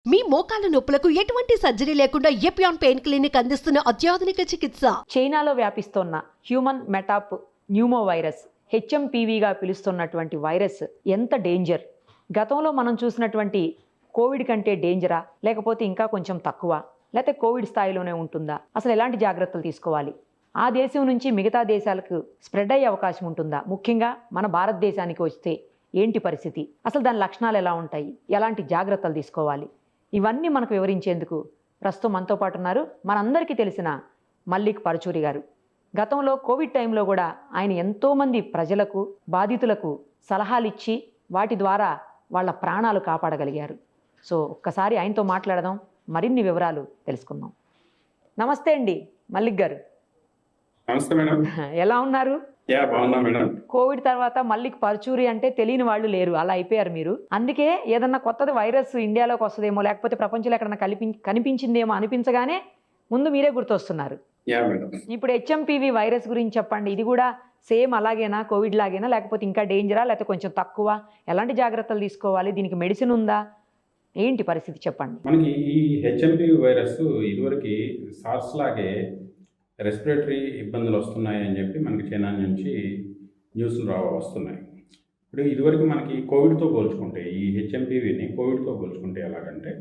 మీ మోకాల నొప్పులకు ఎటువంటి సర్జరీ లేకుండా ఎపియాన్ పెయిన్ క్లినిక్ అందిస్తున్న అత్యాధునిక చికిత్స. చైనాలో వ్యాపిస్తోన్న హ్యూమన్ మెటాప్ న్యూమో వైరస్ హెచ్ఎంపీవీగా పిలుస్తున్నటువంటి వైరస్ ఎంత డేంజర్? గతంలో మనం చూసినటువంటి కోవిడ్ కంటే డేంజరా, లేకపోతే ఇంకా కొంచెం తక్కువ, లేకపోతే కోవిడ్ స్థాయిలోనే ఉంటుందా? అసలు ఎలాంటి జాగ్రత్తలు తీసుకోవాలి? ఆ దేశం నుంచి మిగతా దేశాలకు స్ప్రెడ్ అయ్యే అవకాశం ఉంటుందా? ముఖ్యంగా మన భారతదేశానికి వస్తే ఏంటి పరిస్థితి? అసలు దాని లక్షణాలు ఎలా ఉంటాయి? ఎలాంటి జాగ్రత్తలు తీసుకోవాలి? ఇవన్నీ మనకు వివరించేందుకు ప్రస్తుతం మనతో పాటు ఉన్నారు మనందరికీ తెలిసిన మల్లిక్ పరుచూరి గారు. గతంలో కోవిడ్ టైంలో కూడా ఆయన ఎంతోమంది ప్రజలకు, బాధితులకు సలహాలు ఇచ్చి వాటి ద్వారా వాళ్ళ ప్రాణాలు కాపాడగలిగారు. సో ఒక్కసారి ఆయనతో మాట్లాడదాం, మరిన్ని వివరాలు తెలుసుకుందాం. నమస్తే అండి మల్లిక్ గారు. నమస్తే మేడం. ఎలా ఉన్నారు? బాగున్నా మేడం. కోవిడ్ తర్వాత మల్లిక్ పరుచూరి అంటే తెలియని వాళ్ళు లేరు, అలా అయిపోయారు మీరు. అందుకే ఏదన్నా కొత్తది వైరస్ ఇండియాలోకి వస్తుందేమో, లేకపోతే ప్రపంచంలో ఎక్కడన్నా కనిపించిందేమో అనిపించగానే ముందు మీరే గుర్తొస్తున్నారు. ఇప్పుడు హెచ్ఎంపీవీ వైరస్ గురించి చెప్పండి. ఇది కూడా సేమ్ అలాగేనా, కోవిడ్ లాగేనా, లేకపోతే ఇంకా డేంజరా, లేకపోతే కొంచెం తక్కువ? ఎలాంటి జాగ్రత్తలు తీసుకోవాలి? దీనికి మెడిసిన్ ఉందా? ఏంటి పరిస్థితి చెప్పండి. మనకి ఈ హెచ్ఎంపీవీ వైరస్ ఇదివరకు సార్స్ లాగే రెస్పిరేటరీ ఇబ్బందులు వస్తున్నాయి అని చెప్పి మనకి చైనా నుంచి న్యూస్లు వస్తున్నాయి. ఇప్పుడు ఇదివరకు మనకి కోవిడ్తో పోల్చుకుంటే, ఈ హెచ్ఎంపీవీని కోవిడ్తో పోల్చుకుంటే ఎలాగంటే,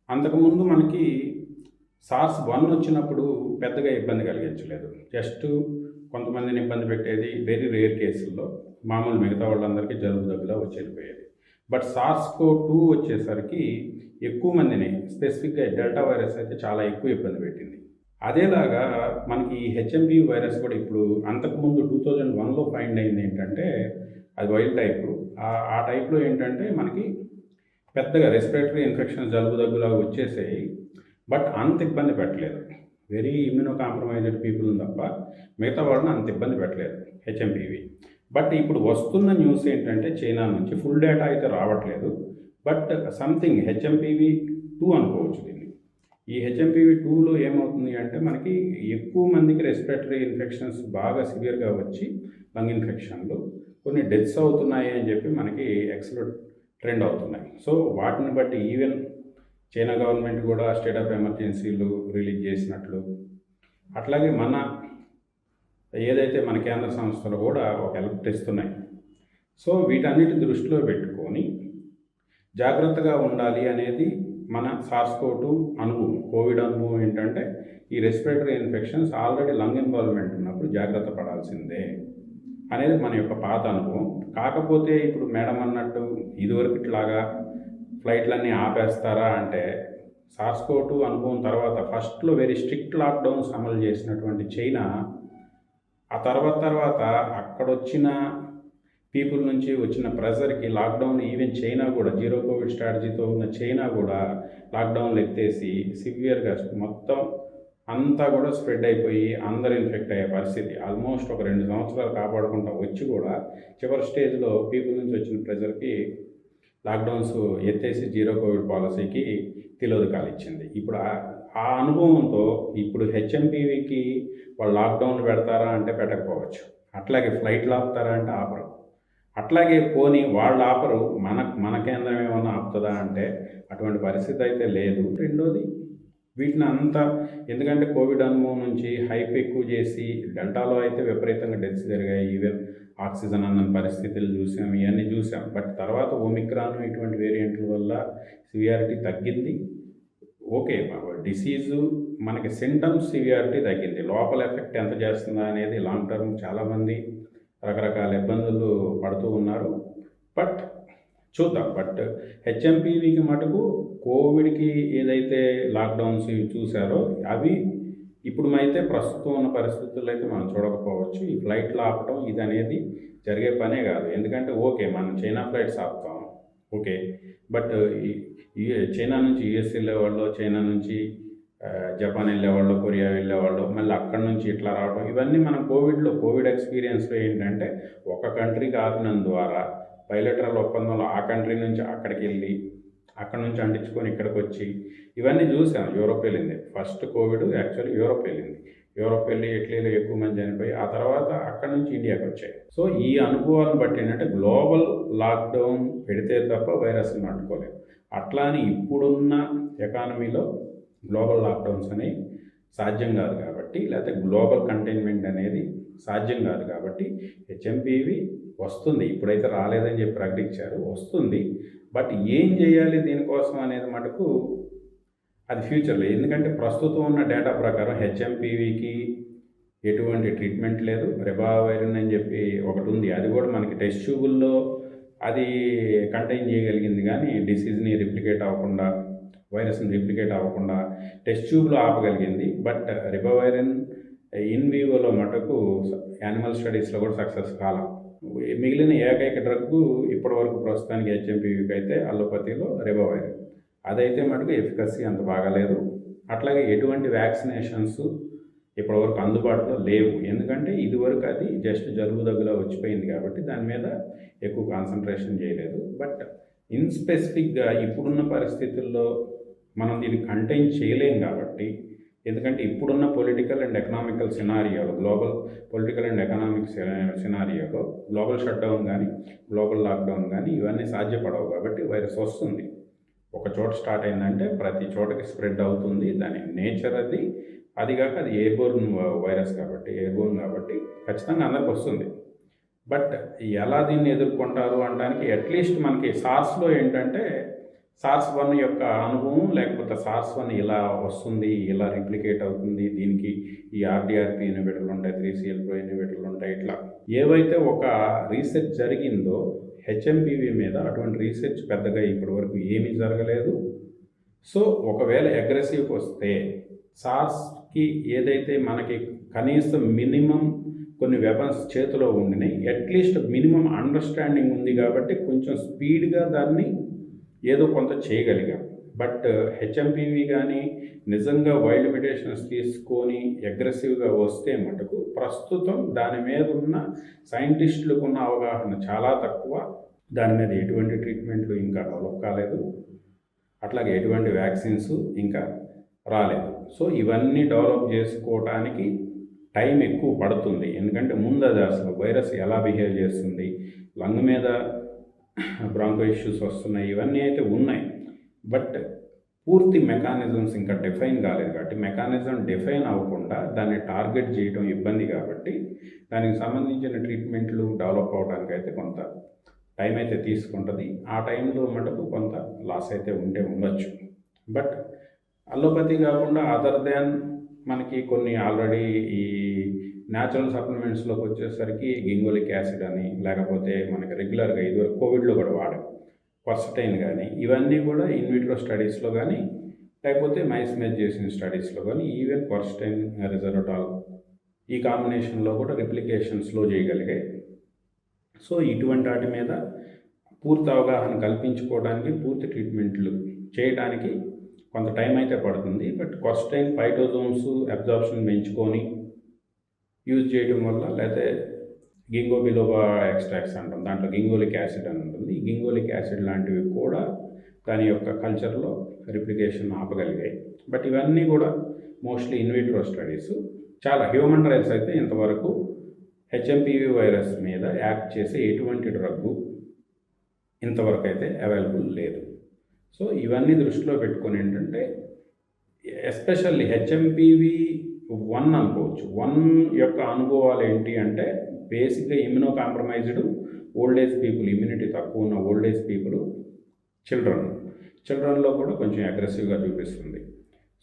అంతకుముందు మనకి సార్స్ 1 వచ్చినప్పుడు పెద్దగా ఇబ్బంది కలిగించలేదు. జస్ట్ కొంతమందిని ఇబ్బంది పెట్టేది, వెరీ రేర్ కేసుల్లో మామూలు మిగతా వాళ్ళందరికీ జలుబు దగ్గులా వచ్చి వెళ్ళిపోయేది. బట్ SARS-CoV-2 వచ్చేసరికి ఎక్కువ మందిని, స్పెసిఫిక్గా డెల్టా వైరస్ అయితే చాలా ఎక్కువ ఇబ్బంది పెట్టింది. అదేలాగా మనకి ఈ హెచ్ఎంపీ వైరస్ కూడా ఇప్పుడు అంతకుముందు 2001లో ఫైండ్ అయింది ఏంటంటే, అది వైల్డ్ టైప్. ఆ టైప్లో ఏంటంటే మనకి పెద్దగా రెస్పిరేటరీ ఇన్ఫెక్షన్, జలుబు దగ్గులాగా వచ్చేసాయి. బట్ అంత ఇబ్బంది పెట్టలేదు. వెరీ ఇమ్యూనో కాంప్రమైజ్డ్ పీపుల్ తప్ప మిగతా వాళ్ళని అంత ఇబ్బంది పెట్టలేదు హెచ్ఎంపీవీ. బట్ ఇప్పుడు వస్తున్న న్యూస్ ఏంటంటే, చైనా నుంచి ఫుల్ డేటా అయితే రావట్లేదు, బట్ సంథింగ్ హెచ్ఎంపీవీ 2 అనుకోవచ్చు దీన్ని. ఈ హెచ్ఎంపీవీ 2లో ఏమవుతుంది అంటే, మనకి ఎక్కువ మందికి రెస్పిరేటరీ ఇన్ఫెక్షన్స్ బాగా సివియర్గా వచ్చి లంగ్ ఇన్ఫెక్షన్లు, కొన్ని డెత్స్ అవుతున్నాయి అని చెప్పి మనకి ఎక్స్లో ట్రెండ్ అవుతున్నాయి. సో వాటిని బట్టి ఈవెన్ చైనా గవర్నమెంట్ కూడా స్టేట్ ఆఫ్ ఎమర్జెన్సీలు రిలీజ్ చేసినట్లు, అట్లాగే ఏదైతే మన కేంద్ర సంస్థలు కూడా ఒక హెల్ప్ ఇస్తున్నాయి. సో వీటన్నిటి దృష్టిలో పెట్టుకొని జాగ్రత్తగా ఉండాలి అనేది మన SARS-CoV-2 అనుభవం. కోవిడ్ అనుభవం ఏంటంటే, ఈ respiratory infections already lung involvement ఉన్నప్పుడు జాగ్రత్త పడాల్సిందే అనేది మన యొక్క పాత అనుభవం. కాకపోతే ఇప్పుడు మేడం అన్నట్టు ఇదివరకు ఇట్లాగా ఫ్లైట్లన్నీ ఆపేస్తారా అంటే, SARS-CoV-2 అనుభవం తర్వాత ఫస్ట్లో వెరీ స్ట్రిక్ట్ లాక్డౌన్స్ అమలు చేసినటువంటి చైనా, ఆ తర్వాత అక్కడొచ్చిన పీపుల్ నుంచి వచ్చిన ప్రెజర్కి లాక్డౌన్, ఈవెన్ చైనా కూడా జీరో కోవిడ్ స్ట్రాటజీతో ఉన్న చైనా కూడా లాక్డౌన్లు ఎత్తేసి సివియర్గా మొత్తం అంతా కూడా స్ప్రెడ్ అయిపోయి అందరూ ఇన్ఫెక్ట్ అయ్యే పరిస్థితి. ఆల్మోస్ట్ ఒక 2 సంవత్సరాలు కాపాడుకుంటూ వచ్చి కూడా చివరి స్టేజ్లో పీపుల్ నుంచి వచ్చిన ప్రెజర్కి లాక్డౌన్స్ ఎత్తేసి జీరో కోవిడ్ పాలసీకి తిలోదకాలు ఇచ్చింది. ఇప్పుడు ఆ అనుభవంతో ఇప్పుడు హెచ్ఎంపీవీకి వాళ్ళు లాక్డౌన్ పెడతారా అంటే పెట్టకపోవచ్చు, అట్లాగే ఫ్లైట్లు ఆపుతారా అంటే ఆపరు, అట్లాగే పోనీ వాళ్ళు ఆపరు, మన కేంద్రం ఏమన్నా ఆపుతుందా అంటే అటువంటి పరిస్థితి అయితే లేదు. రెండోది, వీటిని అంతా ఎందుకంటే కోవిడ్ అనుభవం నుంచి హైప్ ఎక్కువ చేసి డెల్టాలో అయితే విపరీతంగా డెత్స్ జరిగాయి, ఈవెన్ ఆక్సిజన్ అన్న పరిస్థితులు చూసాం, ఇవన్నీ చూసాం. బట్ తర్వాత ఒమిక్రాన్ ఇటువంటి వేరియంట్ల వల్ల సివియారిటీ తగ్గింది. ఓకే, డిసీజు మనకి సింటమ్స్ సివియారిటీ తగ్గింది, లోపల ఎఫెక్ట్ ఎంత చేస్తుందా అనేది లాంగ్ టర్మ్ చాలామంది రకరకాల ఇబ్బందులు పడుతూ ఉన్నారు. బట్ చూద్దాం. బట్ హెచ్ఎంపీవీకి మటుకు కోవిడ్కి ఏదైతే లాక్డౌన్స్ చూసారో అవి ఇప్పుడు అయితే ప్రస్తుతం ఉన్న పరిస్థితుల్లో అయితే మనం చూడకపోవచ్చు. ఈ ఫ్లైట్లు ఆపటం ఇది అనేది జరిగే పనే కాదు. ఎందుకంటే ఓకే, మనం చైనా ఫ్లైట్స్ ఆపుతాం, ఓకే, బట్ చైనా నుంచి యూఎస్ వెళ్ళేవాళ్ళు, చైనా నుంచి జపాన్ వెళ్ళేవాళ్ళు, కొరియా వెళ్ళేవాళ్ళు, మళ్ళీ అక్కడి నుంచి ఇట్లా రావడం, ఇవన్నీ మనం కోవిడ్ ఎక్స్పీరియన్స్లో ఏంటంటే, ఒక కంట్రీకి ఆపినందు ద్వారా బైలేటరల్ ఒప్పందంలో ఆ కంట్రీ నుంచి అక్కడికి వెళ్ళి, అక్కడ నుంచి అంటించుకొని ఇక్కడికి వచ్చి ఇవన్నీ చూసాం. యూరోప్ వెళ్ళింది ఫస్ట్ కోవిడ్, యాక్చువల్లీ యూరోప్ వెళ్ళింది. యూరోప్ వెళ్ళి ఇటలీలో ఎక్కువ మంది చనిపోయి ఆ తర్వాత అక్కడ నుంచి ఇండియాకి వచ్చాయి. సో ఈ అనుభవాలను బట్టి ఏంటంటే, గ్లోబల్ లాక్డౌన్ పెడితే తప్ప వైరస్ని అడ్డుకోలేము. అట్లా అని ఇప్పుడున్న ఎకానమీలో గ్లోబల్ లాక్డౌన్స్ అనేవి సాధ్యం కాదు కాబట్టి, లేకపోతే గ్లోబల్ కంటైన్మెంట్ అనేది సాధ్యం కాదు కాబట్టి హెచ్ఎంపీవి వస్తుంది. ఇప్పుడైతే రాలేదని చెప్పి ప్రకటించారు, వస్తుంది. బట్ ఏం చేయాలి దీనికోసం అనేది మటుకు అది ఫ్యూచర్లో. ఎందుకంటే ప్రస్తుతం ఉన్న డేటా ప్రకారం హెచ్ఎంపీవీకి ఎటువంటి ట్రీట్మెంట్ లేదు. రెబావైరిన్ అని చెప్పి ఒకటి ఉంది, అది కూడా మనకి టెస్ట్ ట్యూబుల్లో అది కంటైన్ చేయగలిగింది, కానీ డిసీజ్ని రిప్లికేట్ అవ్వకుండా, వైరస్ని రిప్లికేట్ అవ్వకుండా టెస్ట్ ట్యూబ్లో ఆపగలిగింది. బట్ రెబావైరిన్ ఇన్ వివోలో మటుకు యానిమల్ స్టడీస్లో కూడా సక్సెస్ కాల. మిగిలిన ఏకైక డ్రగ్ ఇప్పటివరకు ప్రస్తుతానికి హెచ్ఎంపీవీకి అయితే అలోపతిలో రెబావైరిన్. అదైతే మటుకు ఎఫికసీ అంత బాగాలేదు. అట్లాగే ఎటువంటి వ్యాక్సినేషన్స్ ఇప్పటివరకు అందుబాటులో లేవు. ఎందుకంటే ఇదివరకు అది జస్ట్ జలుబు దగ్గులా వచ్చిపోయింది కాబట్టి దాని మీద ఎక్కువ కాన్సన్ట్రేషన్ చేయలేదు. బట్ ఇన్ స్పెసిఫిక్గా ఇప్పుడున్న పరిస్థితుల్లో మనం దీన్ని కంటైన్ చేయలేం కాబట్టి, ఎందుకంటే ఇప్పుడున్న పొలిటికల్ అండ్ ఎకనామికల్ సినారియోలో, గ్లోబల్ పొలిటికల్ అండ్ ఎకనామిక్ సినారియోలో గ్లోబల్ షట్డౌన్ కానీ గ్లోబల్ లాక్డౌన్ కానీ ఇవన్నీ సాధ్యపడవు కాబట్టి వైరస్ వస్తుంది. ఒక చోట స్టార్ట్ అయిందంటే ప్రతి చోటకి స్ప్రెడ్ అవుతుంది. దాని నేచర్ అది కాక అది ఎయిర్బోర్న్ వైరస్ కాబట్టి, ఎయిర్బోర్న్ కాబట్టి ఖచ్చితంగా అందరికి వస్తుంది. బట్ ఎలా దీన్ని ఎదుర్కొంటారు అనడానికి అట్లీస్ట్ మనకి సార్స్లో ఏంటంటే SARS-1 యొక్క అనుభవం, లేకపోతే SARS-1 ఇలా వస్తుంది, ఇలా రిప్లికేట్ అవుతుంది, దీనికి ఈ RDRP ఇన్హిబిటర్లు ఉంటాయి, 3CL-Pro ఇన్హిబిటర్లు ఉంటాయి, ఇట్లా ఏవైతే ఒక రీసెర్చ్ జరిగిందో హెచ్ఎంపీవీ మీద అటువంటి రీసెర్చ్ పెద్దగా ఇప్పటివరకు ఏమీ జరగలేదు. సో ఒకవేళ అగ్రెసివ్కి వస్తే SARS-కి ఏదైతే మనకి కనీసం మినిమం కొన్ని వెపన్స్ చేతిలో ఉండినాయి, అట్లీస్ట్ మినిమం అండర్స్టాండింగ్ ఉంది కాబట్టి కొంచెం స్పీడ్గా దాన్ని ఏదో కొంత చేయగలిగాం. బట్ హెచ్ఎంపీవీ కానీ నిజంగా వైల్డ్ మ్యుటేషన్స్ తీసుకొని అగ్రెసివ్గా వస్తే మటుకు ప్రస్తుతం దాని మీద ఉన్న సైంటిస్టులకు ఉన్న అవగాహన చాలా తక్కువ. దాని మీద ఎటువంటి ట్రీట్మెంట్లు ఇంకా డెవలప్ కాలేదు, అట్లాగే ఎటువంటి వ్యాక్సిన్స్ ఇంకా రాలేదు. సో ఇవన్నీ డెవలప్ చేసుకోవటానికి టైం ఎక్కువ పడుతుంది. ఎందుకంటే ముందు అది అసలు వైరస్ ఎలా బిహేవ్ చేస్తుంది, లంగ్ మీద బ్రాంకో ఇష్యూస్ వస్తున్నాయి, ఇవన్నీ అయితే ఉన్నాయి. బట్ పూర్తి మెకానిజమ్స్ ఇంకా డిఫైన్ కాలేదు కాబట్టి, మెకానిజం డిఫైన్ అవ్వకుండా దాన్ని టార్గెట్ చేయడం ఇబ్బంది కాబట్టి దానికి సంబంధించిన ట్రీట్మెంట్లు డెవలప్ అవడానికి అయితే కొంత టైం అయితే తీసుకుంటుంది. ఆ టైంలో మటుకు కొంత లాస్ అయితే ఉండొచ్చు. బట్ అలోపతి కాకుండా అదర్ దాన్ మనకి కొన్ని ఆల్రెడీ ఈ న్యాచురల్ సప్లిమెంట్స్లోకి వచ్చేసరికి గింగోలిక్ యాసిడ్ అని, లేకపోతే మనకి రెగ్యులర్గా ఇదివరకు కోవిడ్లో కూడా వాడాం క్వర్సటైన్ కానీ, ఇవన్నీ కూడా ఇన్విట్రో స్టడీస్లో కానీ, లేకపోతే మైస్ మీద చేసిన స్టడీస్లో కానీ, ఈవెన్ క్వర్సటైన్, రెజరోటాల్ ఈ కాంబినేషన్లో కూడా రిప్లికేషన్ స్లో చేయగలిగాయి. సో ఇటువంటి వాటి మీద పూర్తి అవగాహన కల్పించుకోవడానికి, పూర్తి ట్రీట్మెంట్లు చేయడానికి కొంత టైం అయితే పడుతుంది. బట్ క్వర్సటైన్ పైటోజోమ్స్ అబ్జార్ప్షన్ పెంచుకొని యూజ్ చేయడం వల్ల, లేకపోతే గింగో బిలోబా ఎక్స్ట్రాక్ట్స్ అంటాం, దాంట్లో గింగోలిక్ యాసిడ్ అని ఉంటుంది. ఈ గింగోలిక్ యాసిడ్ లాంటివి కూడా దాని యొక్క కల్చర్లో రిప్లికేషన్ ఆపగలిగాయి. బట్ ఇవన్నీ కూడా మోస్ట్లీ ఇన్విట్రో స్టడీస్. చాలా హ్యూమన్ ట్రయల్స్ అయితే ఇంతవరకు హెచ్ఎంపీవీ వైరస్ మీద యాక్ట్ చేసే ఎటువంటి డ్రగ్ ఇంతవరకు అయితే అవైలబుల్ లేదు. సో ఇవన్నీ దృష్టిలో పెట్టుకొని ఏంటంటే ఎస్పెషల్లీ HMPV-1 అనుకోవచ్చు. 1 యొక్క అనుభవాలు ఏంటి అంటే బేసిక్గా immuno compromised old age people, immunity తక్కువ ఉన్న ఓల్డ్ ఏజ్ పీపుల్, చిల్డ్రన్లో కూడా కొంచెం అగ్రెసివ్గా చూపిస్తుంది.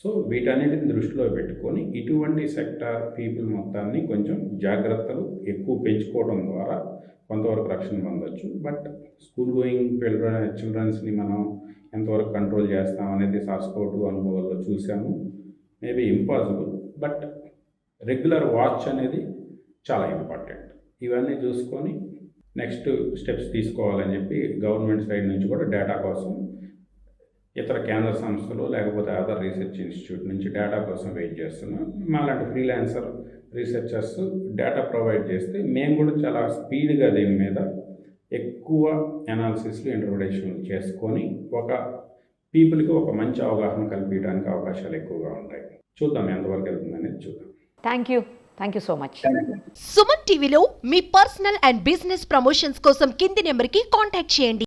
సో వీటన్నిటిని దృష్టిలో పెట్టుకొని ఇటువంటి సెక్టార్ పీపుల్ మొత్తాన్ని కొంచెం జాగ్రత్తలు ఎక్కువ పెంచుకోవడం ద్వారా కొంతవరకు రక్షణ పొందవచ్చు. బట్ స్కూల్ గోయింగ్ చిల్డ్రన్స్ని మనం ఎంతవరకు కంట్రోల్ చేస్తాం అనేది SARS-CoV-2 అనుభవాల్లో చూసాము. Maybe impossible, but regular watch అనేది చాలా ఇంపార్టెంట్. ఇవన్నీ చూసుకొని నెక్స్ట్ స్టెప్స్ తీసుకోవాలని చెప్పి గవర్నమెంట్ సైడ్ నుంచి కూడా డేటా కోసం ఇతర కేంద్ర సంస్థలు లేకపోతే అదర్ రీసెర్చ్ ఇన్స్టిట్యూట్ నుంచి డేటా కోసం వెయిట్ చేస్తున్నాం. మాలాంటి ఫ్రీలాన్సర్ రీసెర్చర్స్ డేటా ప్రొవైడ్ చేస్తే మేము కూడా చాలా స్పీడ్గా దీని మీద ఎక్కువ అనాలిసిస్లు, ఇంటర్ప్రిటేషన్ చేసుకొని ఒక పీపుల్కి ఒక మంచి అవగాహన కల్పించడానికి అవకాశాలు ఎక్కువగా ఉంటాయి. చూద్దాం ఎంతవరకు వెళ్తుందనేది చూద్దాం. Thank you so much. Suman టీవీలో మీ పర్సనల్ అండ్ బిజినెస్ ప్రమోషన్స్ కోసం కింది నెంబర్కి కాంటాక్ట్ చేయండి.